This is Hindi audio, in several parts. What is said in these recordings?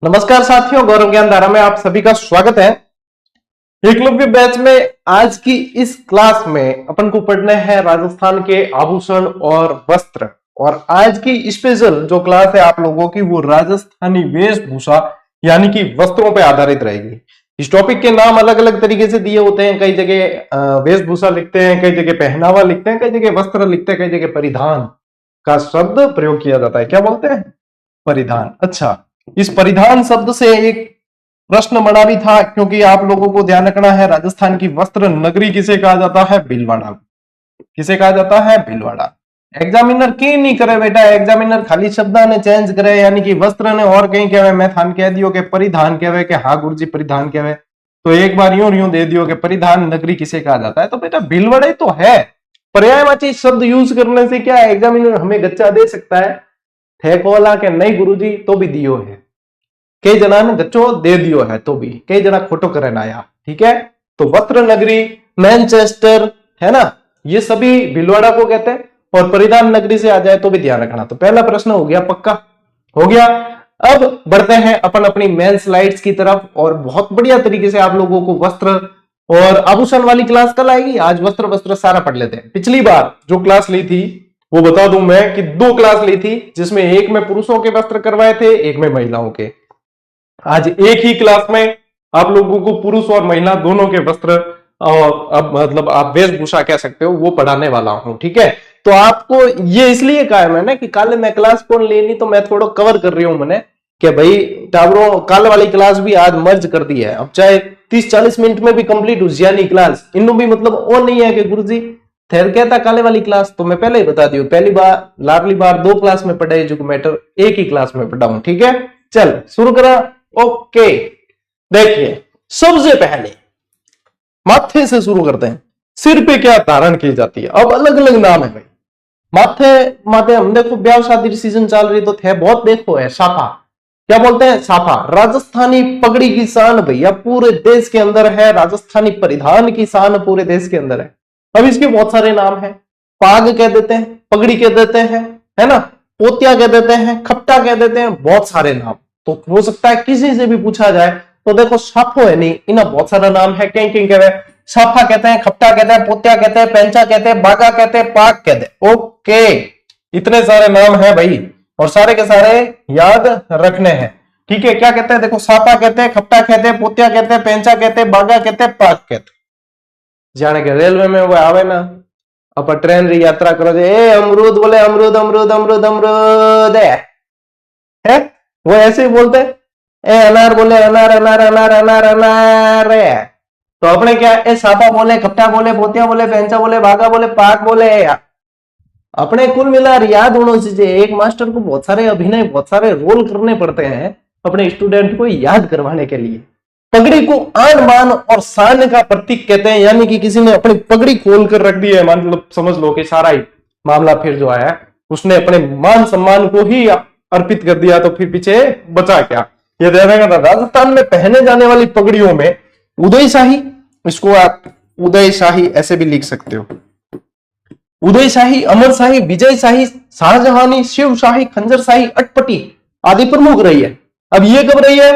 नमस्कार साथियों, गौरव ज्ञान धारा में आप सभी का स्वागत है। एकलव्य बैच में आज की इस क्लास में अपन को पढ़ने हैं राजस्थान के आभूषण और वस्त्र। और आज की स्पेशल जो क्लास है आप लोगों की वो राजस्थानी वेशभूषा यानी कि वस्त्रों पर आधारित रहेगी। इस टॉपिक के नाम अलग अलग तरीके से दिए होते हैं। कई जगह वेशभूषा लिखते हैं, कई जगह पहनावा लिखते हैं, कई जगह वस्त्र लिखते हैं, कई जगह परिधान का शब्द प्रयोग किया जाता है। क्या बोलते हैं? परिधान। अच्छा, इस परिधान शब्द से एक प्रश्न बना भी था, क्योंकि आप लोगों को ध्यान रखना है राजस्थान की वस्त्र नगरी किसे कहा जाता है? भीलवाड़ा। किसे कहा जाता है? भीलवाड़ा। एग्जामिनर की नहीं करे बेटा, एग्जामिनर खाली शब्द ने चेंज करे, यानी कि वस्त्र ने और कहीं कहवे मैं थान कह दियो के परिधान कहवे के हाँ गुरुजी परिधान कहवे, तो एक बार यूं दे दियो कि परिधान नगरी किसे कहा जाता है, तो बेटा भीलवाड़ा ही तो है। पर्यायवाची शब्द यूज करने से क्या एग्जामिनर हमें गच्चा दे सकता है? ठेकोला के नहीं गुरुजी तो भी दियो है, कई जना ने गच्चो दे दियो है तो भी, कई जना खोटो करे ना आया। ठीक है, तो वस्त्र नगरी, मैनचेस्टर है ना, ये सभी भीलवाड़ा को कहते हैं। और परिधान नगरी से आ जाए तो भी ध्यान रखना। तो पहला प्रश्न हो गया, पक्का हो गया। अब बढ़ते हैं अपन अपनी मेन स्लाइड्स की तरफ, और बहुत बढ़िया तरीके से आप लोगों को वस्त्र और आभूषण वाली क्लास कल आएगी। आज वस्त्र वस्त्र सारा पढ़ लेते हैं। पिछली बार जो क्लास ली थी वो बता दूं मैं कि 2 क्लास ली थी, जिसमें एक में पुरुषों के वस्त्र करवाए थे, एक में महिलाओं के। आज एक ही क्लास में आप लोगों को पुरुष और महिला दोनों के वस्त्र, अब मतलब आप वेशभूषा कह सकते हो, वो पढ़ाने वाला हूं। ठीक है, तो आपको ये इसलिए कहा है मैंने कि कल मैं क्लास कौन लेनी, तो मैं थोड़ा कवर कर रही हूं मैंने कि भाई टावरों कल वाली क्लास भी आज मर्ज कर दी है। अब चाहे 30-40 मिनट में भी कंप्लीट हो जानी क्लास, इनू भी मतलब वो नहीं है कि गुरुजी ठहर कहता काले वाली क्लास, तो मैं पहले ही बता दियो, पहली बार लाडली बार 2 क्लास में पढ़े जो मैटर एक ही क्लास में पढ़ा हूं। ठीक है, चल शुरू करा। ओके, देखिए सबसे पहले माथे से शुरू करते हैं। सिर पे क्या धारण की जाती है? अब अलग अलग नाम है भाई। माथे हम देखो ब्याह शादी सीजन चल रही तो थे बहुत, देखो है साफा। क्या बोलते हैं? साफा। राजस्थानी पगड़ी की शान भैया पूरे देश के अंदर है, राजस्थानी परिधान की शान पूरे देश के अंदर है। अब इसके बहुत सारे नाम हैं। पाग कह देते हैं, पगड़ी कह देते हैं, है ना, पोतिया कह देते हैं, खपटा कह देते हैं, बहुत सारे नाम। तो हो सकता है किसी से भी पूछा जाए तो देखो साफो है नहीं, इन्हें बहुत सारा नाम है। कहीं कहीं कहते हैं साफा कहते हैं, खपटा कहते हैं, पोतिया कहते हैं, पेंचा कहते हैं, बागा कहते हैं, पाग कहते हैं। ओके, इतने सारे नाम है भाई, और सारे के सारे याद रखने हैं। ठीक है, क्या कहते हैं? देखो साफा कहते हैं, खपटा कहते हैं, पोतिया कहते हैं, पेंचा कहते हैं, बागा कहते हैं, पाग कहते हैं। जाने के रेलवे में वो आवे ना, अब ट्रेन री यात्रा करो, ए अमरूद बोले अमरूद अमरूद अमरूद अमरूद है, वो ऐसे ही बोलते हैं। ए अनार बोले अनार अनार अनार अनार अनार है। तो अपने क्या, ए सापा बोले, खट्टा बोले, पोतिया बोले, पेंचा बोले, भागा बोले, पाक बोले। अपने कुल मिलाकर याद होना चाहिए। एक मास्टर को बहुत सारे अभिनय, बहुत सारे रोल करने पड़ते हैं अपने स्टूडेंट को याद करवाने के लिए। पगड़ी को आन बान और शान का प्रतीक कहते हैं, यानी कि किसी ने अपनी पगड़ी खोल कर रख दी है, मतलब समझ लो कि सारा ही मामला फिर जो है उसने अपने मान सम्मान को ही अर्पित कर दिया, तो फिर पीछे बचा क्या? ये देखा था राजस्थान में पहने जाने वाली पगड़ियों में उदय शाही, इसको आप उदय शाही ऐसे भी लिख सकते हो, उदय शाही, अमर शाही, विजय शाही, शाहजहानी, शिव शाही, खंजर शाही, अटपटी आदि प्रमुख रही है। अब ये कब रही है?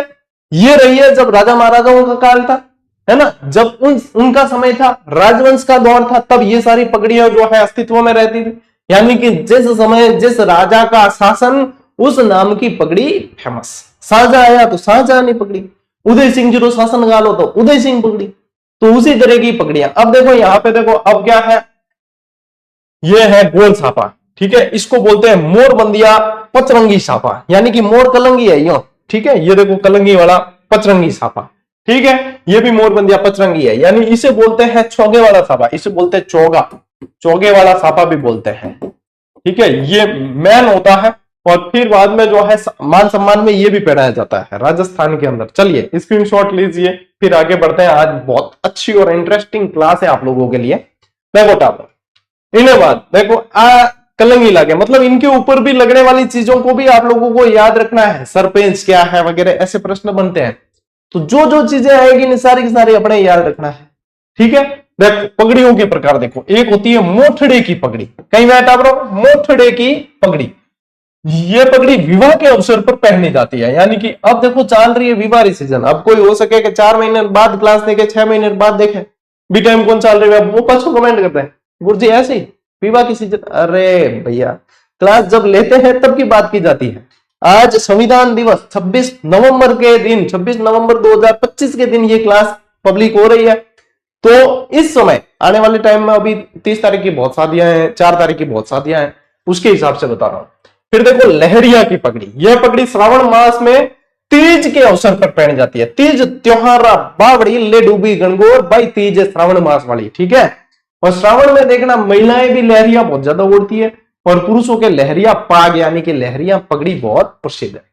ये रही है जब राजा महाराजाओं का काल था, है ना, जब उनका समय था, राजवंश का दौर था, तब ये सारी पगड़ियां जो है अस्तित्व में रहती थी। यानी कि जिस समय जिस राजा का शासन, उस नाम की पगड़ी फेमस। शाहजहां आया तो शाहजहानी पगड़ी, उदय सिंह जी शासन गालो तो उदय सिंह पगड़ी, तो उसी तरह की पगड़ियां। अब देखो यहां पे देखो, अब क्या है, ये है गोल साफा। ठीक है, इसको बोलते हैं मोरबंदिया पचरंगी साफा, यानी कि मोर कलंगी है यो। ठीक है, ये देखो कलंगी वाला पचरंगी साफा। ठीक है, ये भी मोरबंदिया पचरंगी है, यानी इसे बोलते हैं चौगे वाला साफा, इसे बोलते हैं चौगा, चौगे वाला साफा भी बोलते हैं। ठीक है, ये मैन होता है, और फिर बाद में जो है मान सम्मान में ये भी पहनाया जाता है राजस्थान के अंदर। चलिए स्क्रीनशॉट लीजिए, फिर आगे बढ़ते हैं। आज बहुत अच्छी और इंटरेस्टिंग क्लास है आप लोगों के लिए। देखो टावर, इन्हें बाद देखो कलंगी लागे, मतलब इनके ऊपर भी लगने वाली चीजों को भी आप लोगों को याद रखना है। सरपंच क्या है वगैरह ऐसे प्रश्न बनते हैं, तो जो जो चीजें आएगी सारी की सारी अपने याद रखना है। ठीक है, देखो पगड़ियों के प्रकार देखो, एक होती है मोथड़े की पगड़ी, कहीं बैठा ब्रो, मोथड़े की पगड़ी, ये पगड़ी विवाह के अवसर पर पहनी जाती है। यानी कि अब देखो चल रही है विवाह सीजन, अब कोई हो सके कि 4 महीने बाद क्लास देखे, 6 महीने बाद देखे, बी टाइम कौन चल रही है, वो पछो कमेंट करते हैं गुरुजी ऐसे ही विवाह की सीजन। अरे भैया क्लास जब लेते हैं तब की बात की जाती है। आज संविधान दिवस 26 नवंबर के दिन, 26 नवंबर 2025 के दिन ये क्लास पब्लिक हो रही है। तो इस समय आने वाले टाइम में अभी 30 तारीख की बहुत शादियां हैं, 4 तारीख की बहुत शादियां हैं, उसके हिसाब से बता रहा हूं। फिर देखो लहरिया की पगड़ी, यह पगड़ी श्रावण मास में तीज के अवसर पर पहनी जाती है। तीज त्योहार बावड़ी ले डूबी गणगौर भाई, तीज श्रावण मास वाली, ठीक है। और श्रावण में देखना महिलाएं भी लहरिया बहुत ज्यादा उड़ती है, और पुरुषों के लहरिया पाग यानी कि लहरिया पगड़ी बहुत प्रसिद्ध है।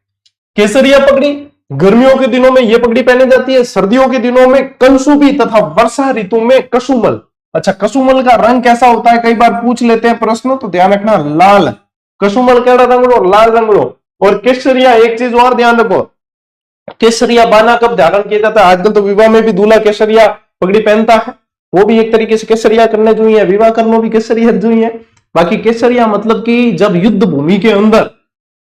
केसरिया पगड़ी गर्मियों के दिनों में यह पगड़ी पहनी जाती है, सर्दियों के दिनों में कंसुबी तथा वर्षा ऋतु में कसुमल। अच्छा, कसुमल का रंग कैसा होता है, कई बार पूछ लेते हैं प्रश्न, तो ध्यान रखना लाल। कसुमल केड़ा रंग लो, लाल रंग लो। और केसरिया, एक चीज और ध्यान रखो, केसरिया बाना कब धारण किया जाता है, आजकल तो विवाह में भी दूल्हा केसरिया पगड़ी पहनता है, वो भी एक तरीके से केसरिया करने जो है, विवाह करने भी केसरिया जो है। बाकी केसरिया मतलब कि जब युद्ध भूमि के अंदर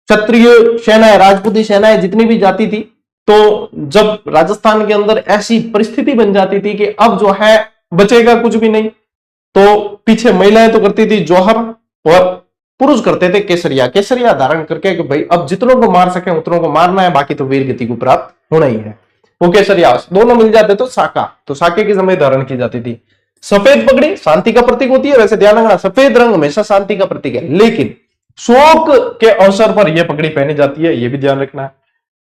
क्षत्रिय सेनाएं, राजपूती सेनाएं जितनी भी जाती थी, तो जब राजस्थान के अंदर ऐसी परिस्थिति बन जाती थी कि अब जो है बचेगा कुछ भी नहीं, तो पीछे महिलाएं तो करती थी जौहर और पुरुष करते थे केसरिया। केसरिया धारण करके कि भाई अब जितनों को मार सके उतनों को मारना है, बाकी तो वीर गति को प्राप्त होना ही है। वो केसरिया दोनों मिल जाते तो साका, तो साके की समय धारण की जाती थी। सफेद पगड़ी शांति का प्रतीक होती है, वैसे ध्यान रखना सफेद रंग हमेशा शांति का प्रतीक है, लेकिन शोक के अवसर पर यह पगड़ी पहनी जाती है, यह भी ध्यान रखना है।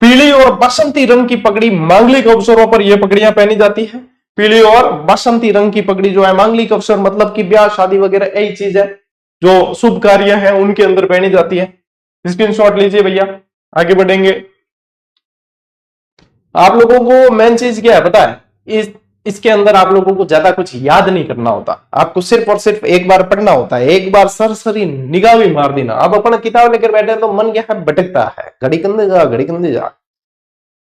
पीली और बसंती रंग की पगड़ी मांगलिक अवसरों पर यह पगड़ियां पहनी जाती है। पीली और बसंती रंग की पगड़ी जो है मांगलिक अवसर मतलब कि ब्याह शादी वगैरह यही चीज है, जो शुभ कार्य है उनके अंदर पहनी जाती है। स्क्रीनशॉट लीजिए भैया, आगे बढ़ेंगे। आप लोगों को मेन चीज क्या है पता है, इसके अंदर आप लोगों को ज्यादा कुछ याद नहीं करना होता, आपको सिर्फ और सिर्फ एक बार पढ़ना होता है, एक बार सरसरी निगाह भी मार देना। अब अपना किताब लेकर बैठे तो मन क्या है, भटकता है, घड़ी कंधे जा घड़ी कंधे जा।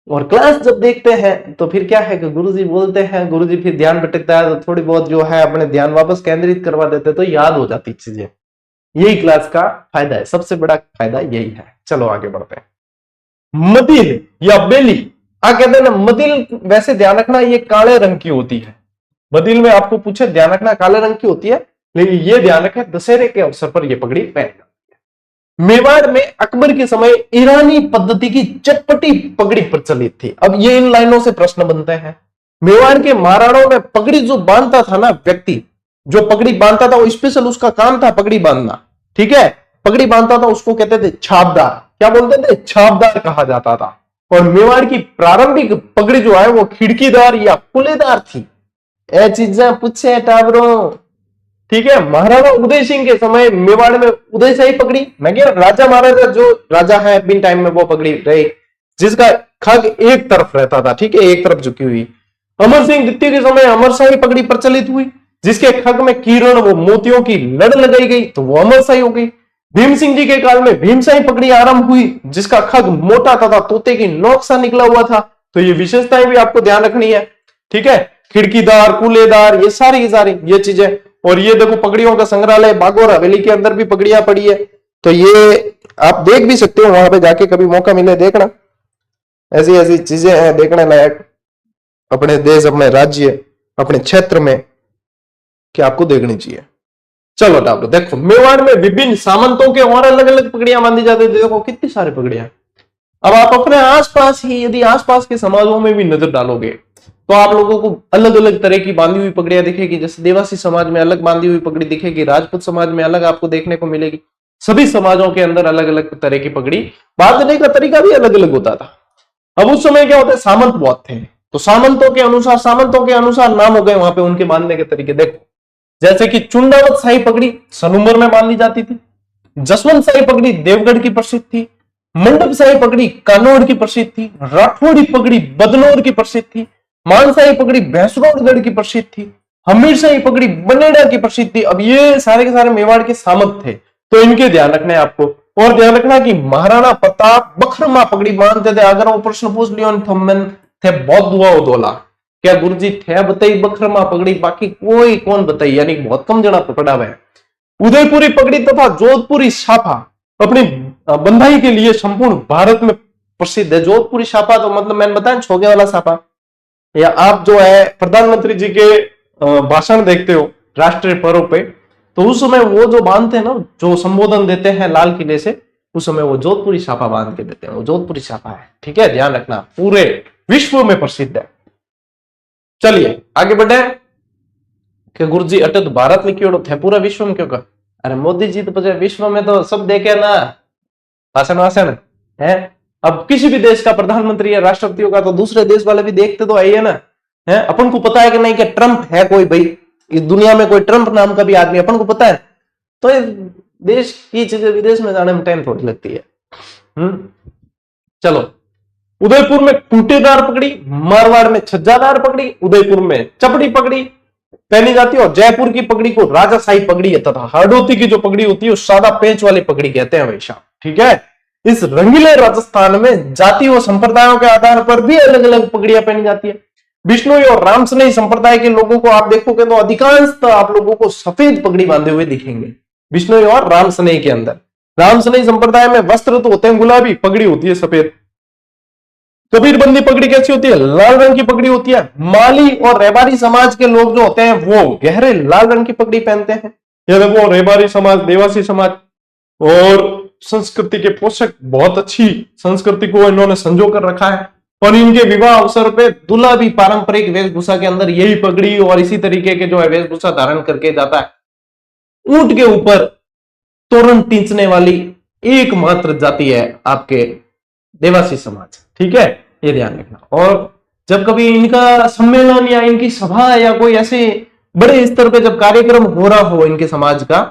और क्लास जब देखते हैं तो फिर क्या है कि गुरुजी बोलते हैं, गुरुजी फिर ध्यान भटकता है, तो थोड़ी बहुत जो है अपने ध्यान वापस केंद्रित करवा देते हैं, तो याद हो जाती चीजें। यही क्लास का फायदा है, सबसे बड़ा फायदा यही है। चलो आगे बढ़ते हैं। मदिल या बेली कहते हैं ना, मदिल वैसे ध्यान रखना ये काले रंग की होती है। मदिल में आपको पूछे ध्यान रखना काले रंग की होती है, लेकिन ये ध्यान रखें दशहरे के अवसर पर यह पगड़ी पहनी जाती है। मेवाड़ में अकबर के समय ईरानी पद्धति की चटपटी पगड़ी प्रचलित थी। अब ये इन लाइनों से प्रश्न बनते हैं। मेवाड़ के महाराणों में पगड़ी जो बांधता था ना व्यक्ति, जो पगड़ी बांधता था वो स्पेशल उसका काम था पगड़ी बांधना, ठीक है। पगड़ी बांधता था उसको कहते थे छापदार, क्या बोलते थे, छापदार कहा जाता था। और मेवाड़ की प्रारंभिक पगड़ी जो है वो खिड़कीदार या कुलेदार थी। ये चीजें पूछे टाबरों, ठीक है। महाराणा उदय सिंह के समय मेवाड़ में उदय शाही पगड़ी, मैं क्या राजा महाराजा जो राजा है बिन टाइम में वो पगड़ी रही, जिसका खग एक तरफ रहता था, ठीक है, एक तरफ झुकी हुई। अमर सिंह द्वितीय के समय अमर शाही पगड़ी प्रचलित हुई, जिसके खग में किरण वो मोतियों की लड़ लगाई गई, तो वो अमर शाही हो गई। भीम सिंह जी के काल में भीमशाही पगड़ी आरंभ हुई, जिसका खग मोटा तथा तोते की नोक सा निकला हुआ था। तो ये विशेषताएं भी आपको ध्यान रखनी है, ठीक है। खिड़कीदार, कूलेदार, ये सारी ये चीजें। और ये देखो पगड़ियों का संग्रहालय बागोर हवेली के अंदर भी पगड़ियां पड़ी है, तो ये आप देख भी सकते हो, वहां पे जाके कभी मौका मिले देखना। ऐसी ऐसी चीजें हैं देखने लायक अपने देश, अपने राज्य, अपने क्षेत्र में, कि आपको देखनी चाहिए। चलो टाबरो देखो, मेवाड़ में विभिन्न सामंतों के और अलग अलग पगड़ियां बांधी जाती थी। देखो कितनी सारी पगड़ियां। अब आप अपने आसपास ही यदि आसपास के समाजों में भी नजर डालोगे तो आप लोगों को अलग अलग तरह की बांधी हुई पगड़ियां दिखेगी। जैसे देवासी समाज में अलग बांधी हुई पगड़ी दिखेगी, राजपूत समाज में अलग आपको देखने को मिलेगी। सभी समाजों के अंदर अलग अलग तरह की पगड़ी बांधने का तरीका भी अलग अलग होता था। अब उस समय क्या होता है, सामंत बहुत थे, तो सामंतों के अनुसार नाम हो गए वहां पे उनके बांधने के तरीके। देखो जैसे कि चुंडावत शाही पगड़ी सनुमर में बांधी जाती थी, जसवंत शाही पगड़ी देवगढ़ की प्रसिद्ध थी, मंडप शाही पगड़ी कानौड़ की प्रसिद्ध थी, राठौड़ी पगड़ी बदनौर की प्रसिद्ध थी, मानशाही पगड़ी भैंसरोडगढ़ की प्रसिद्ध थी, हमीर शाही पगड़ी बनेड़ा की प्रसिद्ध थी। अब ये सारे के सारे मेवाड़ के सामंत थे, तो इनके ध्यान रखना है आपको। और ध्यान रखना कि महाराणा प्रताप बखरमा पगड़ी बांधते थे। अगर वो प्रश्न पूछ लियो थे बहुत दुआ दोला, क्या गुरुजी थे बताई बखरमा पगड़ी, बाकी कोई कौन बताई, यानी बहुत कम जना पकड़ा हुआ है। उदयपुरी पगड़ी तथा जोधपुरी साफा अपनी बंधाई के लिए संपूर्ण भारत में प्रसिद्ध है। जोधपुरी छापा तो मतलब मैंने बताया छोगे वाला छापा, या आप जो है प्रधानमंत्री जी के भाषण देखते हो राष्ट्रीय पर्व पे, तो उस समय वो जो बांधते हैं ना, जो संबोधन देते हैं लाल किले से, उस समय वो जोधपुरी छापा बांध के देते हैं, वो जोधपुरी छापा है। ठीक है, ध्यान रखना, पूरे विश्व में प्रसिद्ध है। चलिए आगे बढ़े कि गुरु जी अटे तो भारत में क्यों थे, पूरा विश्व में क्यों का? अरे मोदी जी तो विश्व में तो सब देखे ना, भाषण वाषण है। अब किसी भी देश का प्रधानमंत्री या राष्ट्रपति होगा तो दूसरे देश वाले भी देखते तो है ना, है। अपन को पता है कि नहीं कि ट्रंप है कोई, भाई इस दुनिया में कोई ट्रंप नाम का भी आदमी अपन को पता है, तो देश की चीजें विदेश में जाने में टाइम थोड़ी लगती है। चलो, उदयपुर में कुंटेदार पगड़ी, मारवाड़ में छज्जादार पगड़ी, उदयपुर में चपड़ी पगड़ी पहनी जाती है, और जयपुर की पगड़ी को राजाशाही पगड़ी तथा हरदोती की जो पगड़ी होती है सादा पेंच वाली पगड़ी कहते हैं हमेशा। ठीक है, इस रंगीले राजस्थान में जाति और संप्रदायों के आधार पर भी अलग अलग पगड़ियां पहनी जाती है। बिश्नोई और रामसनेई संप्रदाय के लोगों को आप देखोगे तो अधिकांशतः आप लोगों को सफेद पगड़ी बांधे हुए दिखेंगे, बिश्नोई और रामसनेई के अंदर। रामसनेई संप्रदाय में वस्त्र तो होते हैं गुलाबी, पगड़ी होती है सफेद। कबीरबंदी पगड़ी कैसी होती है? लाल रंग की पगड़ी होती है। माली और रेबारी समाज के लोग जो होते हैं वो गहरे लाल रंग की पगड़ी पहनते हैं। ये देखो, रेबारी समाज, देवासी समाज, और संस्कृति के पोषक, बहुत अच्छी संस्कृति को इन्होंने संजो कर रखा है। और इनके विवाह अवसर पे दूल्हा भी पारंपरिक वेशभूषा के अंदर यही पगड़ी और इसी तरीके के जो है वेशभूषा धारण करके जाता है। ऊंट के ऊपर तोरण टींचने वाली एकमात्र जाति है आपके देवासी समाज। ठीक है, ये ध्यान रखना। और जब कभी इनका सम्मेलन या इनकी सभा या कोई ऐसे बड़े स्तर पे जब कार्यक्रम हो रहा हो इनके समाज का,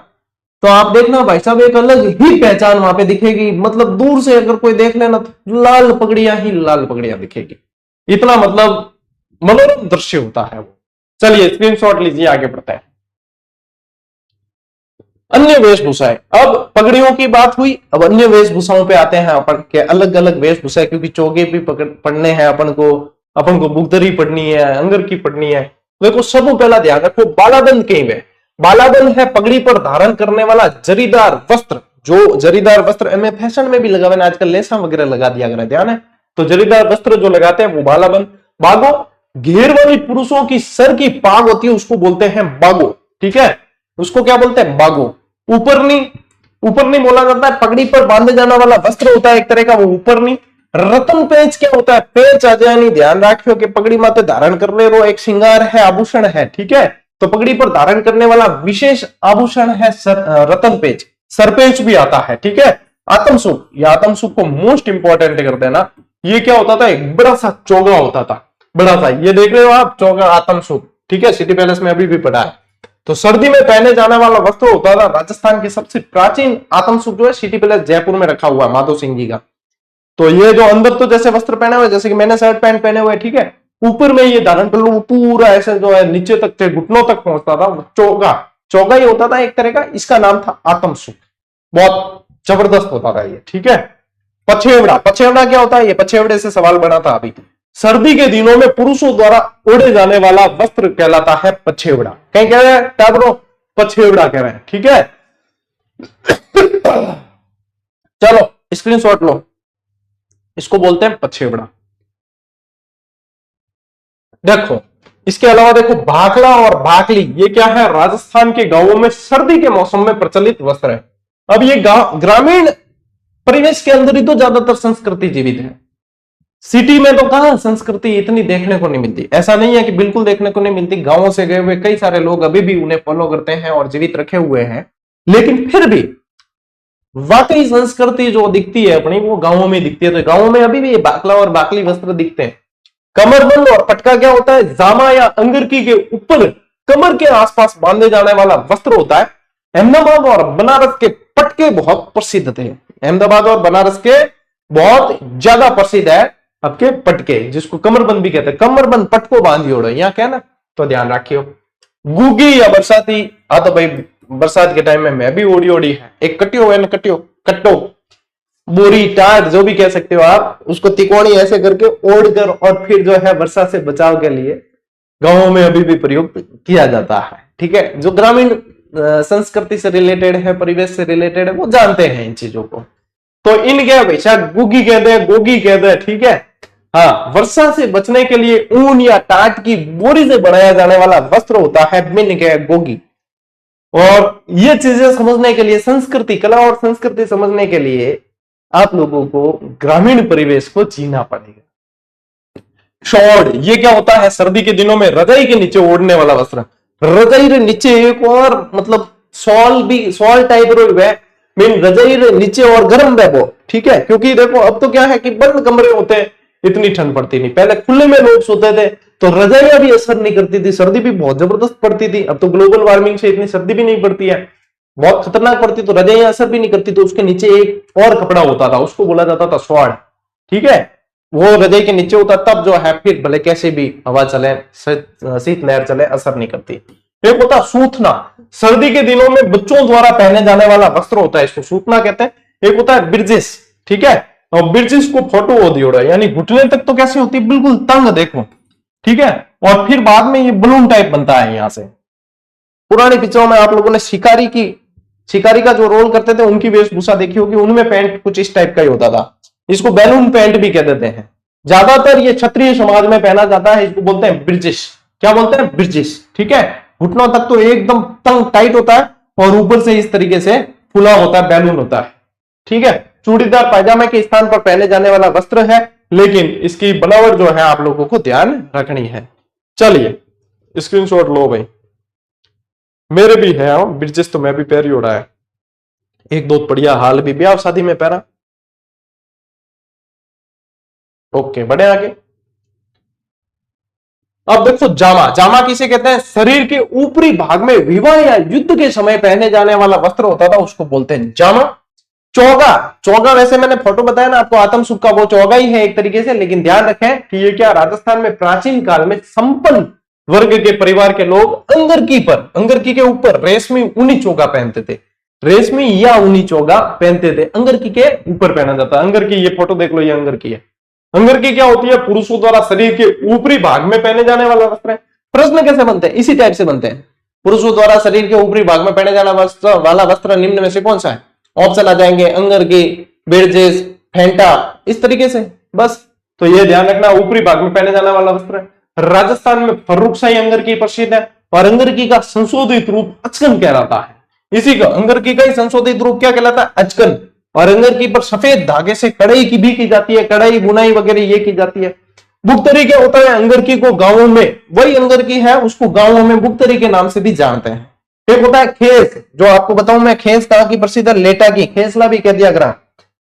तो आप देखना भाई साहब एक अलग ही पहचान वहां पे दिखेगी। मतलब दूर से अगर कोई देख लेना तो लाल पगड़ियां ही लाल पगड़ियां दिखेगी। इतना मतलब मनोरम दृश्य होता है वो। चलिए स्क्रीनशॉट लीजिए, आगे बढ़ते हैं। अन्य वेशभूषाएं, अब पगड़ियों की बात हुई, अब अन्य वेशभूषाओं पे आते हैं अपन के। अलग अलग वेशभूषा, क्योंकि चोगे भी पढ़ने हैं अपन को बुगदरी पढ़नी है, अंगर की पढ़नी है। देखो सबको पहला ध्यान रखो, बालाबंद कहीं में। बालाबंद है पगड़ी पर धारण करने वाला जरीदार वस्त्र। जो जरीदार वस्त्र में फैशन में भी लगा हुआ है आजकल, लेसा वगैरह लगा दिया गया, ध्यान है। तो जरीदार वस्त्र जो लगाते हैं वो बालाबंद। बागो, घेर वाली पुरुषों की सर की पाग होती है, उसको बोलते हैं बागो। ठीक है, उसको क्या बोलते हैं? बागो। ऊपरनी बोला जाता है, पगड़ी पर बांधे जाने वाला वस्त्र होता है एक तरह का, वो ऊपरनी। रतन पेच क्या होता है? पेच आ जाए नहीं, ध्यान रखियो कि पगड़ी माते धारण कर रहे हो एक श्रृंगार है, आभूषण है। ठीक है, तो पगड़ी पर धारण करने वाला विशेष आभूषण है रतन पेच। सरपेच भी आता है। ठीक है, आत्मसुख, या आत्मसुख को मोस्ट इंपॉर्टेंट कर देना। ये क्या होता था? एक बड़ा सा चौगा होता था, बड़ा सा, ये देख रहे हो आप, चौगा आत्मसुख। ठीक है, सिटी पैलेस में अभी भी पड़ा है। तो सर्दी में पहने जाने वाला वस्त्र होता था। राजस्थान के सबसे प्राचीन आत्मसुख जो है सिटी पैलेस जयपुर में रखा हुआ है, माधो सिंह जी का। तो ये जो अंदर तो जैसे वस्त्र पहने हुए, जैसे कि मैंने शर्ट पैंट पहने हुए, ठीक है, ऊपर में ये धारण कर लो, पूरा ऐसे जो है नीचे तक घुटनों तक पहुंचता था। चौगा, चौगा ही होता था एक तरह का, इसका नाम था आत्मसुख। बहुत जबरदस्त होता था ये। ठीक है, पछेवड़ा, पछेवड़ा क्या होता है? ये पछेवड़े से सवाल बना था अभी। सर्दी के दिनों में पुरुषों द्वारा ओढ़े जाने वाला वस्त्र कहलाता है पछेवड़ा। कहीं कह रहे हैं टाबरो, पछेवड़ा कह रहे हैं। ठीक है, चलो स्क्रीनशॉट लो, इसको बोलते हैं पछेवड़ा। देखो इसके अलावा देखो भाकला और भाकली, ये क्या है? राजस्थान के गांवों में सर्दी के मौसम में प्रचलित वस्त्र है। अब ये ग्रामीण परिवेश के अंदर ही तो ज्यादातर संस्कृति जीवित है। सिटी में तो कहां संस्कृति इतनी देखने को नहीं मिलती। ऐसा नहीं है कि बिल्कुल देखने को नहीं मिलती, गांवों से गए हुए कई सारे लोग अभी भी उन्हें फॉलो करते हैं और जीवित रखे हुए हैं। लेकिन फिर भी वाकई संस्कृति जो दिखती है अपनी, वो गांवों में दिखती है। तो गांवों में अभी भी बाकला और बाकली वस्त्र दिखते हैं। कमरबंद और पटका क्या होता है? जामा या अंगरकी के ऊपर कमर के आसपास बांधे जाने वाला वस्त्र होता है। अहमदाबाद और बनारस के पटके बहुत प्रसिद्ध थे। अहमदाबाद और बनारस के बहुत ज्यादा प्रसिद्ध है आपके पटके, जिसको कमरबंद भी कहते हैं। कमरबंद पटको बांधी ओढ़ो, यहाँ क्या ना, तो ध्यान रखियो। गुगी या बरसाती, हाँ तो भाई बरसात के टाइम में मैं भी ओढ़ी ओढ़ी है। एक कटियो है ना, कट्टो, बोरी, टाट, जो भी कह सकते हो आप, उसको तिकोनी ऐसे करके ओढ़ कर और फिर जो है वर्षा से बचाव के लिए गांवों में अभी भी प्रयोग किया जाता है। ठीक है, जो ग्रामीण संस्कृति से रिलेटेड है, परिवेश से रिलेटेड है, वो जानते हैं इन चीजों को। तो इन क्या भैया गुगी कह दे, गोगी कह दे, ठीक है। हाँ, वर्षा से बचने के लिए ऊन या टाट की बोरी से बनाया जाने वाला वस्त्र होता है बिन क्या गोगी। और ये चीजें समझने के लिए, संस्कृति, कला और संस्कृति समझने के लिए आप लोगों को ग्रामीण परिवेश को जीना पड़ेगा। शॉल, ये क्या होता है, सर्दी के दिनों में रजाई के नीचे ओढ़ने वाला वस्त्र। रजाई रे नीचे एक और मतलब शॉल भी, शॉल टाइप रो मीन रजाई रे नीचे और गर्म है वो, ठीक है। क्योंकि देखो अब तो क्या है कि बंद कमरे होते हैं, इतनी ठंड पड़ती नहीं। पहले खुले में लोग सोते थे तो रजाइयां भी असर नहीं करती थी, सर्दी भी बहुत जबरदस्त पड़ती थी। अब तो ग्लोबल वार्मिंग से इतनी सर्दी भी नहीं पड़ती है, बहुत खतरनाक पड़ती, तो रजाइयां असर भी नहीं करती। तो उसके नीचे एक और कपड़ा होता था, उसको बोला जाता था स्वॉर्ड, ठीक है। वो रजाई के नीचे होता, तब जो है फिर भले कैसे भी हवा चले, शीत लहर चले, असर नहीं करती। एक होता सूतना, सर्दी के दिनों में बच्चों द्वारा पहने जाने वाला वस्त्र होता है, इसको सूतना कहते हैं। एक होता है ब्रिजेस, ठीक है। और ब्रिजेस को फोटो हो दिया, यानी घुटने तक तो कैसे होती है, बिल्कुल तंग, देखो, ठीक है। और फिर बाद में ये बलून टाइप बनता है यहां से। पुरानी पिक्चरों में आप लोगों ने शिकारी का जो रोल करते थे उनकी वेशभूषा देखी होगी, उनमें पैंट कुछ इस टाइप का ही होता था। इसको बैलून पैंट भी कह देते हैं। ज्यादातर ये क्षत्रिय समाज में पहना जाता है, इसको बोलते हैं ब्रिजेश। क्या बोलते हैं, ब्रिजेश, ठीक है। घुटनों तक तो एकदम तंग टाइट होता है और ऊपर से इस तरीके से फुला होता है, बैलून होता है, ठीक है। चूड़ीदार पायजामे के स्थान पर पहने जाने वाला वस्त्र है, लेकिन इसकी बनावट जो है आप लोगों को ध्यान रखनी है। चलिए स्क्रीनशॉट लो भाई, मेरे भी है ब्रिजेस, तो मैं भी पैर ही उड़ा है, एक दो बढ़िया हाल भी ब्याह शादी में पहना। ओके, बढ़े आगे। अब देखो जामा, जामा किसे कहते हैं, शरीर के ऊपरी भाग में विवाह या युद्ध के समय पहने जाने वाला वस्त्र होता था, उसको बोलते हैं जामा। चौगा, चौगा वैसे मैंने फोटो बताया ना आपको, आतम सुख का वो चौगा ही है एक तरीके से, लेकिन ध्यान रखें कि ये क्या, राजस्थान में प्राचीन काल में संपन्न वर्ग के परिवार के लोग अंगरकी के ऊपर रेशमी ऊनी चौगा पहनते थे, रेशमी या ऊनी चौगा पहनते थे, अंगरकी के ऊपर पहना जाता है। अंगरकी, ये फोटो देख लो, ये अंगरकी है। अंगरकी क्या होती है, पुरुषों द्वारा शरीर के ऊपरी भाग में पहने जाने वाला वस्त्र है। प्रश्न कैसे बनते हैं, इसी टाइप से बनते हैं। पुरुषों द्वारा शरीर के ऊपरी भाग में पहने जाने वाला वस्त्र निम्न में से कौन सा है, ऑप्शन आ जाएंगे अंगरकी, ब्रिजेस, फेंटा, इस तरीके से, बस। तो ये ध्यान रखना, ऊपरी भाग में पहने जाने वाला वस्त्र है। राजस्थान में फर्रुखशाही अंगरकी प्रसिद्ध है, और अंगरकी का संशोधित रूप अचकन कहलाता है। इसी का अंगरकी का ही संशोधित रूप क्या कहलाता है, अचकन। और अंगरकी पर सफेद धागे से कढ़ाई की भी की जाती है, कढ़ाई बुनाई वगैरह ये की जाती है। बुगतरी क्या होता है, अंगरकी को गांवों में, वही अंगरकी है उसको गांवों में बुगतरी के नाम से भी जानते हैं। एक होता है खेस, जो आपको बताऊं मैं, खेस कहां की प्रसिद्ध है, लेटा की, खेसला भी कह दिया करा।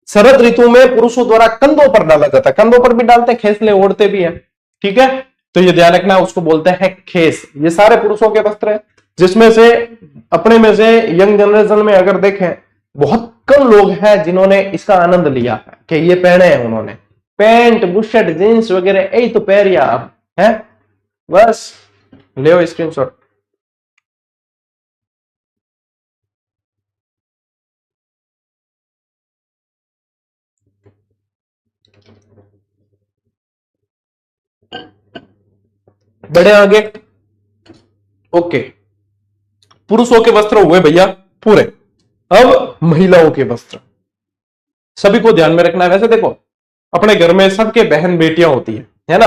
शरद ऋतु में पुरुषों द्वारा कंधों पर डाला जाता है, कंधों पर भी डालते हैं, खेसले ओढ़ते भी है, ठीक है। तो ये ध्यान रखना, उसको बोलते हैं खेस। ये सारे पुरुषों के वस्त्र है, जिसमें से अपने में से यंग जनरेशन में अगर देखें, बहुत कम लोग हैं जिन्होंने इसका आनंद लिया है कि ये पहने हैं उन्होंने। पैंट, बुशर्ट, जींस वगैरह यही तो पहनिया आप है, बस ले स्क्रीनशॉट। बढ़े आगे। ओके, पुरुषों के वस्त्र हुए भैया पूरे। अब महिलाओं के वस्त्र सभी को ध्यान में रखना है। वैसे देखो, अपने घर में सबके बहन बेटियां होती है ना,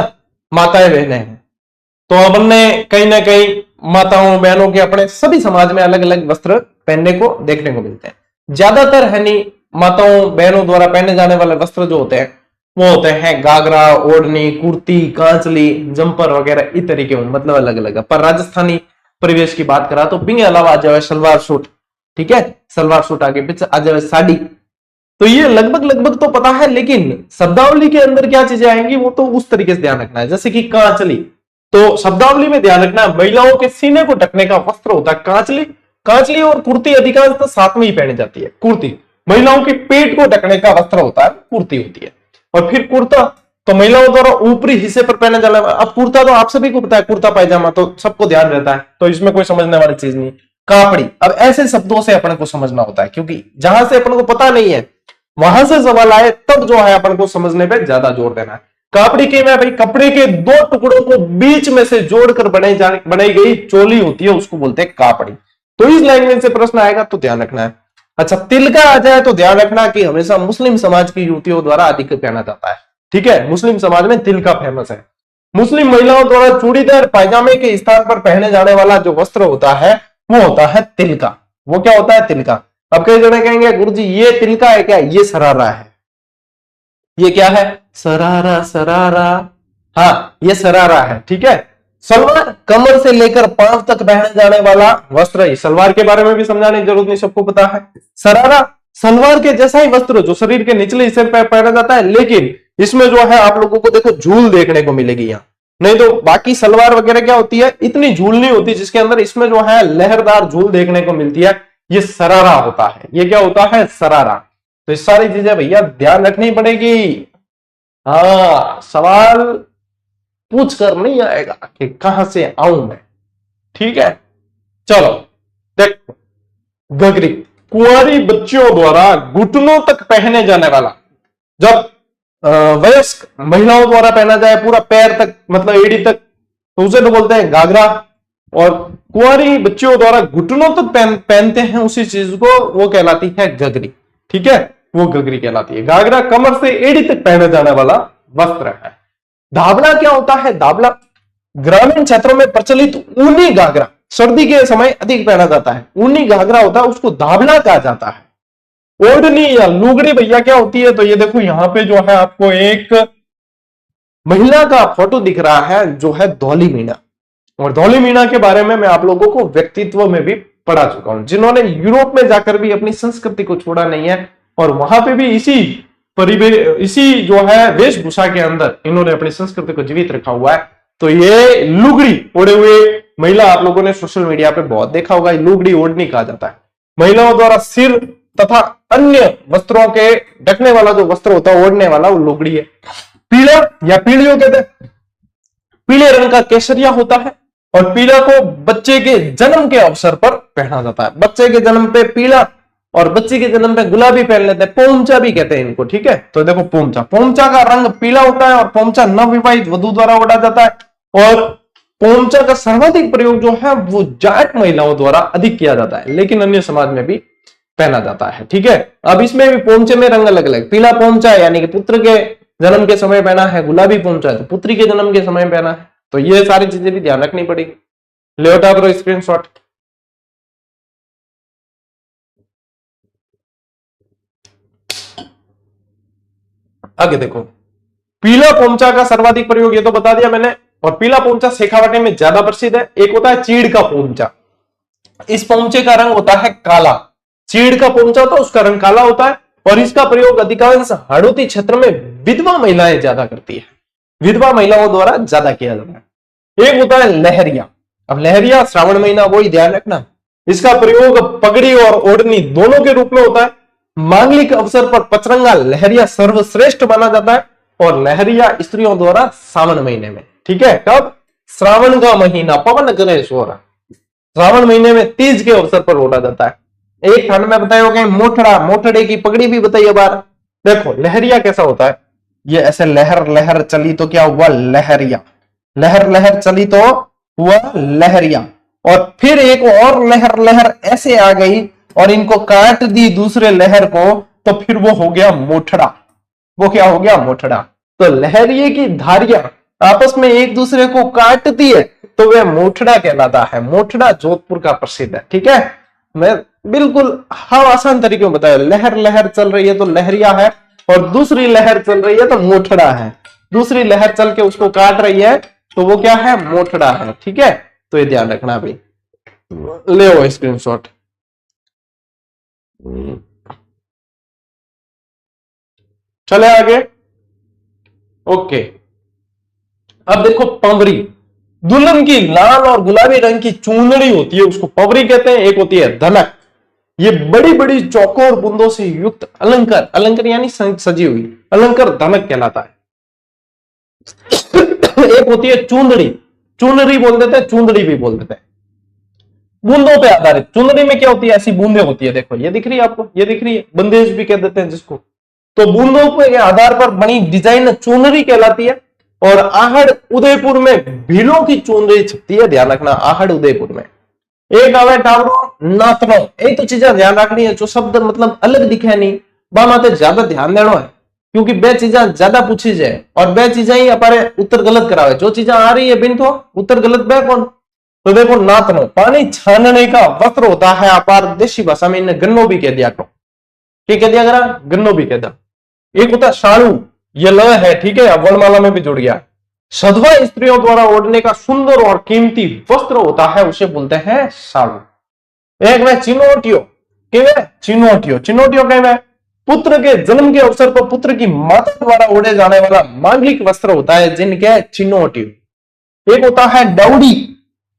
माताएं बहनें हैं। तो अपन ने कहीं ना कहीं माताओं बहनों के अपने सभी समाज में अलग अलग वस्त्र पहनने को देखने को मिलते हैं। ज्यादातर है नहीं, माताओं बहनों द्वारा पहने जाने वाले वस्त्र जो होते हैं वो होते हैं घाघरा, ओढ़नी, कुर्ती, कांचली, जंपर वगैरह इस तरीके में, मतलब अलग अलग है। पर राजस्थानी परिवेश की बात करा तो बिंग अलावा आ जाए सलवार सूट, ठीक है, सलवार सूट आगे पीछे आ जाए साड़ी। तो ये लगभग तो पता है, लेकिन शब्दावली के अंदर क्या चीजें आएंगी वो तो उस तरीके से ध्यान रखना है। जैसे कि कांचली, तो शब्दावली में ध्यान रखना, महिलाओं के सीने को ढकने का वस्त्र होता है कांचली। कांचली और कुर्ती अधिकांश तो साथ में ही पहनी जाती है। कुर्ती महिलाओं के पेट को ढकने का वस्त्र होता है, कुर्ती होती है। और फिर कुर्ता, तो महिलाओं द्वारा ऊपरी हिस्से पर पहने जाने वाला। अब कुर्ता तो आप सभी को पता है, कुर्ता पायजामा तो सबको ध्यान रहता है, तो इसमें कोई समझने वाली चीज नहीं। कापड़ी, अब ऐसे शब्दों से अपन को समझना होता है, क्योंकि जहां से अपन को पता नहीं है वहां से सवाल आए तब जो है अपन को समझने पे ज्यादा जोर देना है। कापड़ी के में भाई कपड़े के दो टुकड़ों को बीच में से जोड़कर बनाई गई चोली होती है, उसको बोलते हैं कापड़ी। तो इस लैंग्वेज से प्रश्न आएगा तो ध्यान रखना है। अच्छा, तिल का आ जाए तो ध्यान रखना कि हमेशा मुस्लिम समाज की युवतियों द्वारा अधिक पहना जाता है। ठीक है, मुस्लिम समाज में तिल का फेमस है। मुस्लिम महिलाओं द्वारा चूड़ीदार पायजामे के स्थान पर पहने जाने वाला जो वस्त्र होता है वो होता है तिल का। वो क्या होता है? तिल का। अब कई जने कहेंगे गुरुजी ये तिल का है क्या? ये सरारा है। ये क्या है? सरारा, सरारा। हाँ, ये सरारा है। ठीक है, सलवार कमर से लेकर पांव तक पहने जाने वाला वस्त्र है। सलवार के बारे में भी समझाने की जरूरत नहीं, सबको पता है। सरारा सलवार के जैसा ही वस्त्र जो शरीर के निचले हिस्से पर पहना जाता है, लेकिन इसमें जो है आप लोगों को देखो झूल देखने को मिलेगी यहां। नहीं तो बाकी सलवार वगैरह क्या होती है, इतनी झूल नहीं होती जिसके अंदर, इसमें जो है लहरदार झूल देखने को मिलती है। ये सरारा होता है। ये क्या होता है? सरारा। तो इस सारी चीजें भैया ध्यान रखनी पड़ेगी। हाँ, सवाल पूछ कर नहीं आएगा कि कहां से आऊं मैं। ठीक है, चलो देखो, घघरी कुंवारी बच्चियों द्वारा घुटनों तक पहने जाने वाला, जब वयस्क महिलाओं द्वारा पहना जाए पूरा पैर तक, मतलब एड़ी तक, तो उसे तो बोलते हैं घाघरा। और कुंवारी बच्चियों द्वारा घुटनों तक पहनते हैं उसी चीज को, वो कहलाती है घघरी। ठीक है, वो घघरी कहलाती है। घाघरा कमर से एड़ी तक पहने जाने वाला वस्त्र है। धाबला क्या होता है? धाबला ग्रामीण क्षेत्रों में प्रचलित ऊनी घाघरा, सर्दी के समय अधिक पहना जाता है। ऊनी घाघरा होता है, उसको धाबला कहा जाता है। ओढ़नी या लुगड़ी भैया क्या होती है? तो ये देखो यहां पे जो है आपको एक महिला का फोटो दिख रहा है जो है धौली मीना। और धौली मीना के बारे में मैं आप लोगों को व्यक्तित्व में भी पढ़ा चुका हूं, जिन्होंने यूरोप में जाकर भी अपनी संस्कृति को छोड़ा नहीं है और वहां पे भी इसी इसी जो है वेशभूषा के अंदर इन्होंने अपनी संस्कृति को जीवित रखा हुआ है। तो ये लुगड़ी ओढ़े हुए महिला आप लोगों ने सोशल मीडिया पे बहुत देखा होगा। लुगड़ी ओढ़नी कहा जाता है। महिलाओं द्वारा सिर तथा अन्य वस्त्रों के ढकने वाला जो वस्त्र होता है ओढ़ने वाला, वो लुगड़ी है। पीला या पीलियों कहते हैं, पीले रंग का केसरिया होता है। और पीला को बच्चे के जन्म के अवसर पर पहना जाता है। बच्चे के जन्म पे पीला और बच्चे के जन्म पे गुलाबी पहन लेते हैं। पोमचा भी कहते हैं इनको। ठीक है, तो देखो पोमचा, पोमचा का रंग पीला होता है और पोमचा नवविवाहित वधू द्वारा ओढ़ा जाता है। और पोमचा का सर्वाधिक प्रयोग जो है वो जाट महिलाओं द्वारा अधिक किया जाता है, लेकिन अन्य समाज में भी पहना जाता है। ठीक है, अब इसमें भी पोमचे में रंग अलग अलग। पीला पोमचा यानी कि पुत्र के जन्म के समय पहना है, गुलाबी पोमचा है तो पुत्री के जन्म के समय पहना है। तो ये सारी चीजें भी ध्यान रखनी पड़ेगी। ले उठा करो स्क्रीनशॉट। आगे देखो, पीला पोमचा का सर्वाधिक प्रयोग ये तो बता दिया मैंने। और पीला पोमचा शेखावाटी में ज्यादा प्रसिद्ध है। एक होता है चीड़ का पोमचा। इस पोमचे का रंग होता है काला। चीड़ का पोमचा होता है उसका रंग काला होता है। और इसका प्रयोग अधिकांश हाड़ौती क्षेत्र में विधवा महिलाएं ज्यादा करती है। विधवा महिलाओं द्वारा ज्यादा किया जाता है। एक होता है लहरिया। अब लहरिया श्रावण महीना, वही ध्यान रखना। इसका प्रयोग पगड़ी और ओढ़नी दोनों के रूप में होता है। मांगलिक अवसर पर पचरंगा लहरिया सर्वश्रेष्ठ माना जाता है। और लहरिया स्त्रियों द्वारा सावन महीने में, ठीक है, कब? श्रावण का महीना, पवन करे सोरा, श्रावण महीने में तीज के अवसर पर ओढ़ा जाता है। एक खंड में बताया होगा मोठड़ा, मोठड़े की पगड़ी भी बताइए बार। देखो लहरिया कैसा होता है, ये ऐसे लहर लहर चली तो क्या हुआ? लहरिया। लहर लहर चली तो हुआ लहरिया। और फिर एक और लहर लहर ऐसे आ गई और इनको काट दी दूसरे लहर को, तो फिर वो हो गया मोठड़ा। वो क्या हो गया? मोठड़ा। तो लहरिये की धारियां आपस में एक दूसरे को काटती है तो वह मोठड़ा कहलाता है। मोठड़ा जोधपुर का प्रसिद्ध है। ठीक है, मैं बिल्कुल आसान तरीके में बताया। लहर लहर चल रही है तो लहरिया है, और दूसरी लहर चल रही है तो मोठड़ा है। दूसरी लहर चल के उसको काट रही है तो वो क्या है? मोठड़ा है। ठीक है, तो ये ध्यान रखना भाई। ले वो स्क्रीनशॉट। चले आगे। ओके, अब देखो पंवरी। दुल्हन की लाल और गुलाबी रंग की चुनरी होती है, उसको पंवरी कहते हैं। एक होती है धनक। ये बड़ी बड़ी चौकोर बूंदों से युक्त अलंकार, अलंकार यानी सजी हुई, अलंकार धनक कहलाता है। एक होती है चुंदड़ी। चुनरी बोल देते हैं, चुंदड़ी भी बोल देते हैं। बूंदों पे आधारित। चुनरी में क्या होती है? ऐसी बूंदे होती है। देखो ये दिख रही है आपको, ये दिख रही है, बंदेज भी कह देते हैं जिसको। तो बूंदों के आधार पर बनी डिजाइन चुनरी कहलाती है। और आहड़ उदयपुर में भीलों की चुनरी छपती है, ध्यान रखना, आहड़ उदयपुर में। एक आवे टावरो नातनो। ये तो चीजें ध्यान रखनी है, जो शब्द मतलब अलग दिखे नहीं बा माते ज्यादा ध्यान देना है, क्योंकि बे चीजें ज्यादा पूछी जाए और बे चीजें ही हमारे उत्तर गलत करावे। जो चीजें आ रही है बिन तो उत्तर गलत बे कौन। तो देखो नातनो पानी छानने का वस्त्र होता है, अपार देशी भाषा में इन्हें गन्नो भी कह दिया करो। क्या कह दिया करा, गन्नो भी कह दिया। एक होता शालू, ये ल है, ठीक है, वर्णमाला में भी जुड़ गया। सधवा स्त्रियों द्वारा ओढ़ने का सुंदर और कीमती वस्त्र होता है, उसे बोलते हैं शालू। एक में चिनोटियो, चिनोटियो, चिनोटियो कहे पुत्र के जन्म के अवसर पर पुत्र की माता द्वारा ओढ़े जाने वाला मांगलिक वस्त्र होता है, जिनके चिनोटियो। एक होता है डौडी,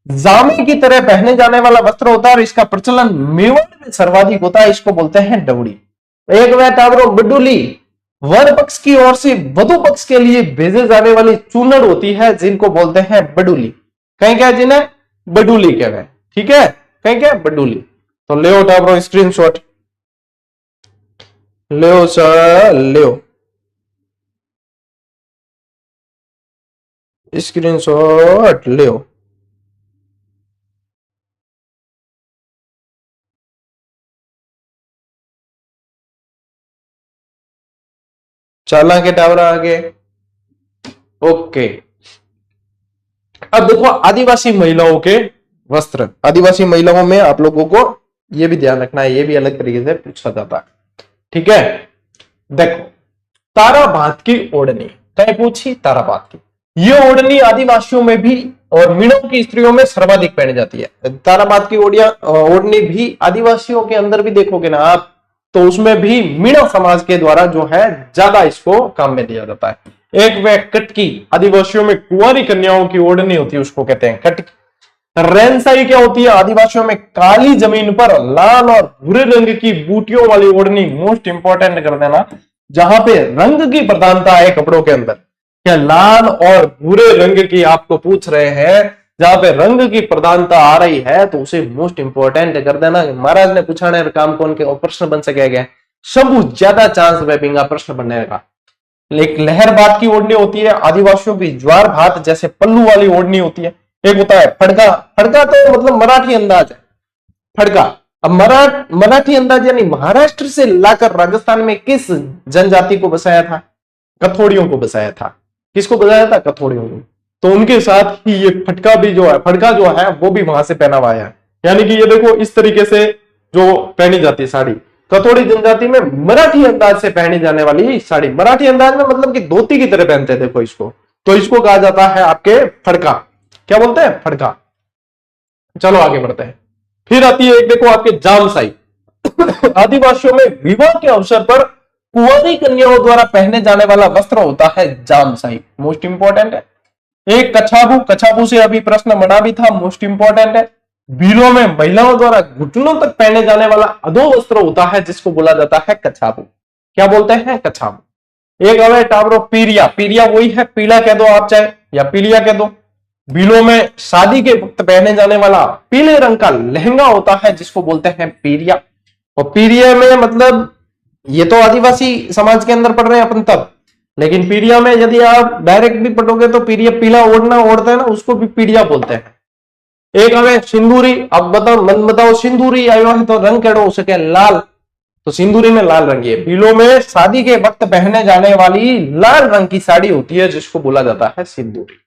जामे की तरह पहने जाने वाला वस्त्र होता है और इसका प्रचलन मेवाड़ में सर्वाधिक होता है, इसको बोलते हैं डौडी। एक वह टावरो बडुली, वर पक्ष की ओर से वधु पक्ष के लिए भेजे जाने वाली चूनड़ होती है, जिनको बोलते हैं बडुली। कहीं क्या जिन्हें बडुली कहते हैं, ठीक है, कहीं क्या बडुली। तो ले टावरो स्क्रीनशॉट, ले सर ले स्क्रीनशॉट ले। चाला के टावर आगे, ओके। अब देखो आदिवासी महिलाओं के वस्त्र, आदिवासी महिलाओं में आप लोगों को ये भी ध्यान रखना है, ये भी अलग तरीके से पूछा जाता है, ठीक है। देखो तारा बात की ओढ़नी, कहीं पूछी तारा बात की, ये ओढ़नी आदिवासियों में भी और मीणों की स्त्रियों में सर्वाधिक पहनी जाती है। तारा बात की ओढ़नी भी आदिवासियों के अंदर भी देखोगे ना आप, तो उसमें भी मीणा समाज के द्वारा जो है ज्यादा इसको काम में लिया जाता है। एक वह कटकी, आदिवासियों में कुंवारी कन्याओं की ओढ़नी होती है, उसको कहते हैं कटकी। रेनसाई क्या होती है, आदिवासियों में काली जमीन पर लाल और भूरे रंग की बूटियों वाली ओढ़नी। मोस्ट इंपॉर्टेंट कर देना, जहां पे रंग की प्रधानता है कपड़ों के अंदर, क्या लाल और भूरे रंग की आपको पूछ रहे हैं, जहां पे रंग की प्रधानता आ रही है तो उसे मोस्ट इंपॉर्टेंट कर देना। महाराज ने पूछाने काम कौन के प्रश्न बन सकेगा, शंभु ज्यादा चांस वेबिंगा प्रश्न बनने का। एक लहर बात की ओढ़नी होती है, आदिवासियों की ज्वार भात जैसे पल्लू वाली ओढ़नी होती है। एक होता है फड़का, फड़का तो मतलब मराठी अंदाज है, फड़का। अब मराठी अंदाज यानी महाराष्ट्र से लाकर राजस्थान में किस जनजाति को बसाया था, कथोड़ियों को बसाया था। किसको बसाया था, कथोड़ियों को। तो उनके साथ ही ये फटका भी जो है, फड़का जो है वो भी वहां से पहना हुआ है। यानी कि ये देखो इस तरीके से जो पहनी जाती है साड़ी, कथोड़ी जनजाति में मराठी अंदाज से पहनी जाने वाली साड़ी। मराठी अंदाज में मतलब कि धोती की तरह पहनते हैं, देखो इसको, तो इसको कहा जाता है आपके फड़का। क्या बोलते हैं, फड़का। चलो आगे बढ़ते हैं। फिर आती है एक देखो आपके जामसाई। आदिवासियों में विवाह के अवसर पर कुंवारी कन्याओं द्वारा पहने जाने वाला वस्त्र होता है जामसाई, मोस्ट इंपॉर्टेंट है। एक कछाबू, कछाबू से अभी प्रश्न बना भी था, मोस्ट इंपॉर्टेंट है। बीरों में महिलाओं द्वारा घुटनों तक पहने जाने वाला अधो वस्त्र होता है, जिसको बोला जाता है कछाबू। क्या बोलते हैं, कछाबू। एक अवे टावरो पीरिया, पीरिया वही है, पीला कह दो आप चाहे या पीलिया कह दो। बीलों में शादी के वक्त पहने जाने वाला पीले रंग का लहंगा होता है, जिसको बोलते हैं पीरिया। और पीरिया में मतलब ये तो आदिवासी समाज के अंदर पढ़ रहे हैं अपन तब, लेकिन पीड़िया में यदि आप डायरेक्ट भी पढ़ोगे तो पीड़िया पीला ओढ़ना ओढ़ते हैं ना, उसको भी पीड़िया बोलते हैं। एक हमें सिंदूरी, अब बताओ मन बताओ, सिंदूरी आयो है तो रंग केड़ो, उसे क्या लाल, तो सिंदूरी में लाल रंग है। पीलों में शादी के वक्त पहने जाने वाली लाल रंग की साड़ी होती है, जिसको बोला जाता है सिंदूरी।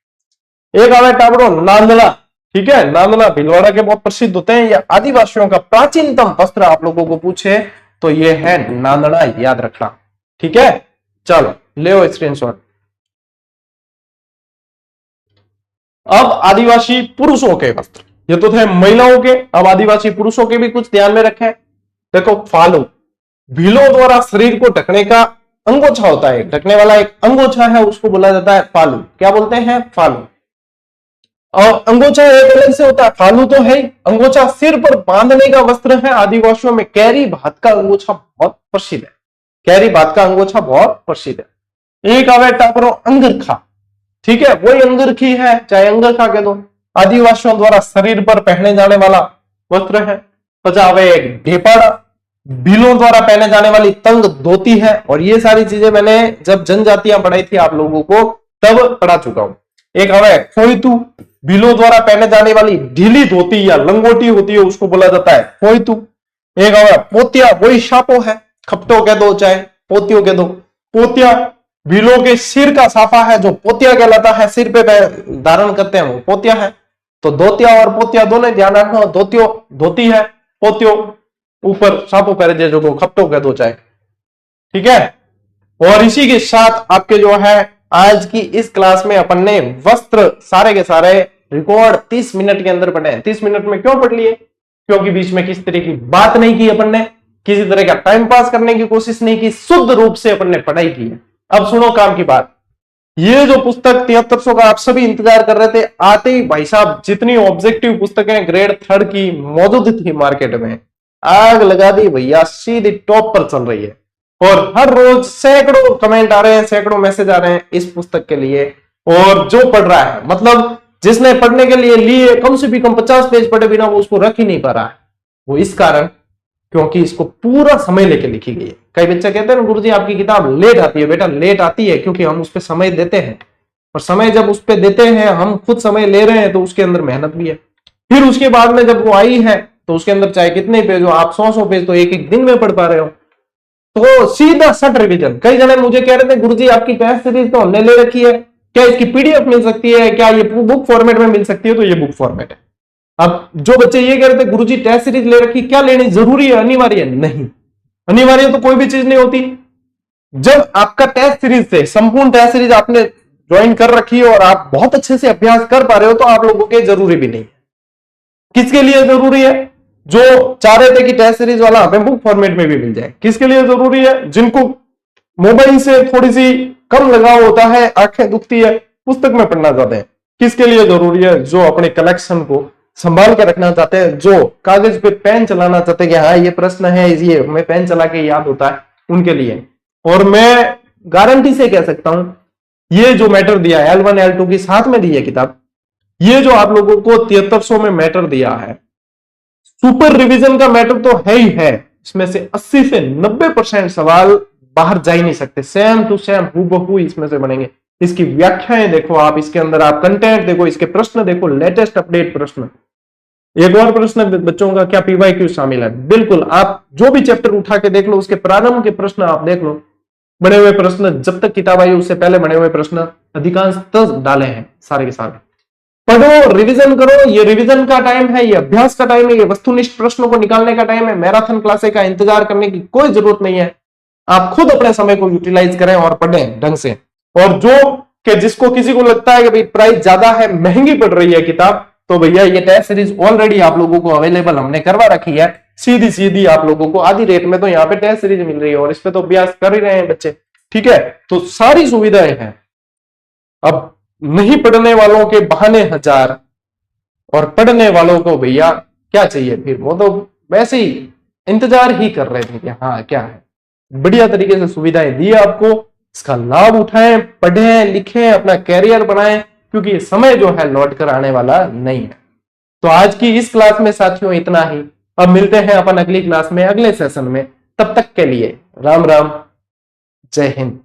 एक आवे टाबरो नांदला, ठीक है, नांदला भीलवाड़ा के बहुत प्रसिद्ध होते हैं। ये आदिवासियों का प्राचीनतम वस्त्र आप लोगों को पूछे तो ये है नांदड़ा, याद रखना, ठीक है। चलो ले स्क्रीनशॉट। अब आदिवासी पुरुषों के वस्त्र, ये तो थे महिलाओं के, अब आदिवासी पुरुषों के भी कुछ ध्यान में रखें। देखो फालू, भीलों द्वारा शरीर को ढकने का अंगोछा होता है, ढकने वाला एक अंगोछा है, उसको बोला जाता है फालू। क्या बोलते हैं, फालू। और अंगोछा एक अलग से होता है, फालू तो है। अंगोछा सिर पर बांधने का वस्त्र है। आदिवासियों में कैरी भात का अंगोछा बहुत प्रसिद्ध है, कैरी भात का अंगोछा बहुत प्रसिद्ध है। एक आवे टापरो अंगरखा, ठीक है, वही अंगरखी है, चाहे अंगरखा कह दो, आदिवासियों द्वारा शरीर पर पहने जाने वाला वस्त्र है। पचावे एक ढेपाड़ा, भीलों द्वारा पहने जाने वाली तंग धोती है। और ये सारी चीजें मैंने जब जनजातियां पढ़ाई थी आप लोगों को तब पढ़ा चुका हूं। एक हवे खोईतू, भीलों द्वारा पहने जाने वाली ढीली धोती या लंगोटी होती है उसको बोला जाता है पोयतू। एक और पोतिया, वही सापो है, खपटो कह दो चाहे पोतियो कह दो। पोतिया भीलों के सिर का साफा है जो पोतिया कहलाता है, सिर पे धारण करते हैं वो पोतिया है। तो धोतिया और पोतिया दोनों ध्यान रखना, धोतियो धोती है, पोतियो ऊपर सापो पहले जो को खपटो कह दो चाहे, ठीक है। और इसी के साथ आपके जो है आज की इस क्लास में अपन ने वस्त्र सारे के सारे रिकॉर्ड 30 मिनट के अंदर पढ़े हैं। 30 मिनट में क्यों पढ़ लिए? क्योंकि बीच में किसी तरह की बात नहीं की अपन ने, किसी तरह का टाइम पास करने की कोशिश नहीं की, शुद्ध रूप से अपन ने पढ़ाई की है। अब सुनो काम की बात, ये जो पुस्तक 7300 का आप सभी इंतजार कर रहे थे, आते ही भाई साहब जितनी ऑब्जेक्टिव पुस्तकें ग्रेड 3 की मौजूद थी मार्केट में, आग लगा दी भैया, सीधी टॉप पर चल रही है। और हर रोज सैकड़ों कमेंट आ रहे हैं, सैकड़ों मैसेज आ रहे हैं इस पुस्तक के लिए। और जो पढ़ रहा है, मतलब जिसने पढ़ने के लिए लिए कम से भी कम 50 पेज पढ़े बिना वो उसको रख ही नहीं पा रहा है। वो इस कारण क्योंकि इसको पूरा समय लेके लिखी गई है। कई बच्चे कहते हैं ना गुरुजी आपकी किताब लेट आती है। बेटा लेट आती है क्योंकि हम उस पर समय देते हैं, और समय जब उस पर देते हैं, हम खुद समय ले रहे हैं तो उसके अंदर मेहनत भी है। फिर उसके बाद में जब वो आई है तो उसके अंदर चाहे कितने पेज हो, आप 100 पेज तो एक एक दिन में पढ़ पा रहे हो। तो सीधा सट रिवीजन। कई जने मुझे कह रहे थे गुरुजी आपकी टेस्ट सीरीज तो हमने ले रखी है, क्या इसकी पीडीएफ मिल सकती है, क्या ये बुक फॉर्मेट में मिल सकती है? तो ये बुक फॉर्मेट है। अब जो बच्चे ये कह रहे थे गुरुजी टेस्ट सीरीज ले रखी, क्या लेनी जरूरी है, अनिवार्य है? नहीं, अनिवार्य तो कोई भी चीज नहीं होती। जब आपका टेस्ट सीरीज से संपूर्ण टेस्ट सीरीज आपने ज्वाइन कर रखी है और आप बहुत अच्छे से अभ्यास कर पा रहे हो तो आप लोगों के जरूरी भी नहीं। किसके लिए जरूरी है? जो चाह रहे थे कि टेस्ट सीरीज वाला हमें बुक फॉर्मेट में भी मिल जाए। किसके लिए जरूरी है? जिनको मोबाइल से थोड़ी सी कम लगाव होता है, आंखें दुखती है, पुस्तक में पढ़ना चाहते हैं। किसके लिए जरूरी है? जो अपने कलेक्शन को संभाल के रखना चाहते हैं, जो कागज पे पेन चलाना चाहते हैं कि हाँ ये प्रश्न है, ये हमें पेन चला के याद होता है, उनके लिए। और मैं गारंटी से कह सकता हूं ये जो मैटर दिया है L1 L2 की साथ में दी है किताब, ये जो आप लोगों को 7300 में मैटर दिया है, सुपर रिवीजन का मैटर तो है ही है। इसमें से 80 से 90% सवाल बाहर जा ही नहीं सकते, सेम टू सेम हूबहू इसमें से बनेंगे। इसकी व्याख्याएं देखो आप, इसके अंदर आप कंटेंट देखो, इसके प्रश्न देखो, लेटेस्ट अपडेट प्रश्न। एक और प्रश्न बच्चों का, क्या पीवाईक्यू शामिल है? बिल्कुल, आप जो भी चैप्टर उठा के देख लो, उसके प्रारंभ के प्रश्न आप देख लो, बने हुए प्रश्न जब तक किताब आई उससे पहले बने हुए प्रश्न अधिकांशतः डाले हैं सारे के सारे। पढ़ो, रिवीजन करो। ये रिवीजन का टाइम है, ये अभ्यास का टाइम है, ये वस्तुनिष्ठ प्रश्नों को निकालने का टाइम है। मैराथन क्लासेस का इंतजार करने की कोई जरूरत नहीं है। आप खुद अपने समय को यूटिलाइज करें और पढ़ें ढंग से। और जो कि जिसको किसी को लगता है कि भाई प्राइस ज्यादा है, महंगी पड़ रही है किताब, तो भैया ये टेस्ट सीरीज ऑलरेडी आप लोगों को अवेलेबल हमने करवा रखी है। सीधी सीधी आप लोगों को आधी रेट में तो यहाँ पे टेस्ट सीरीज मिल रही है, और इस पे तो अभ्यास कर ही रहे हैं बच्चे, ठीक है। तो सारी सुविधाएं हैं। अब नहीं पढ़ने वालों के बहाने हजार, और पढ़ने वालों को भैया क्या चाहिए? फिर वो तो वैसे ही इंतजार ही कर रहे थे कि हाँ क्या है। बढ़िया तरीके से सुविधाएं दी आपको, इसका लाभ उठाएं, पढ़ें, लिखें, अपना कैरियर बनाएं, क्योंकि ये समय जो है लौट कर आने वाला नहीं है। तो आज की इस क्लास में साथियों इतना ही। अब मिलते हैं अपन अगली क्लास में, अगले सेशन में। तब तक के लिए राम राम, जय हिंद।